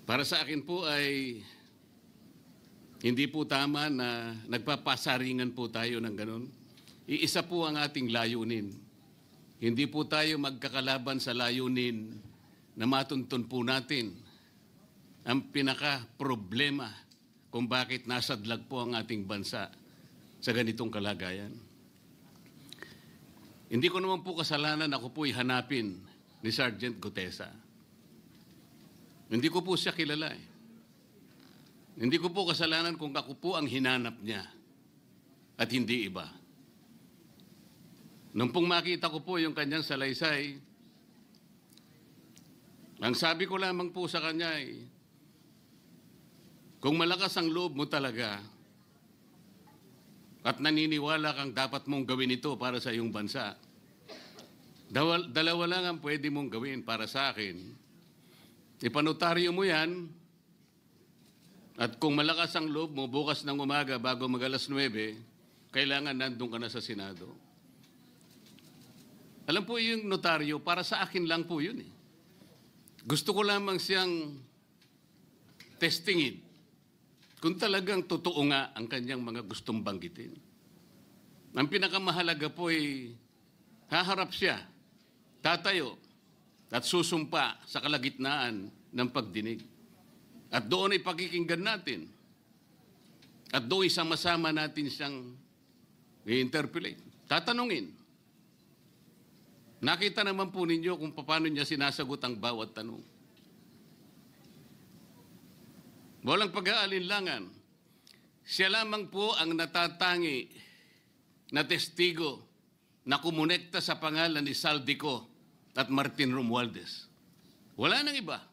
Para sa akin po ay hindi po tama na nagpapasaringan po tayo ng ganun. Iisa po ang ating layunin. Hindi po tayo magkakalaban sa layunin na matuntun po natin ang pinaka-problema kung bakit nasadlag po ang ating bansa sa ganitong kalagayan. Hindi ko naman po kasalanan ako po'y hanapin ni Sergeant Gutesa. Hindi ko po siya kilala eh. Hindi ko po kasalanan kung ako po ang hinanap niya at hindi iba. Nung pong makita ko po yung kanyang salaysay, ang sabi ko lamang po sa kanya ay, kung malakas ang loob mo talaga at naniniwala kang dapat mong gawin ito para sa iyong bansa, dalawa lang ang pwede mong gawin para sa akin. Ipanotaryo mo yan at kung malakas ang loob mo, bukas ng umaga bago mag-alas 9, kailangan nandun ka na sa Senado. Alam po yung notaryo, para sa akin lang po yun eh. Gusto ko lamang siyang testingin kung talagang totoo nga ang kanyang mga gustong banggitin. Ang pinakamahalaga po ay haharap siya, tatayo, at susumpa sa kalagitnaan ng pagdinig. At doon ay pakikinggan natin. At doon ay sama-sama natin siyang i-interpolate. Tatanungin. Nakita naman po ninyo kung paano niya sinasagot ang bawat tanong. Walang pag-aalinlangan. Siya lamang po ang natatangi na testigo na kumonekta sa pangalan ni Saldico at Martin Romualdez. Wala nang iba.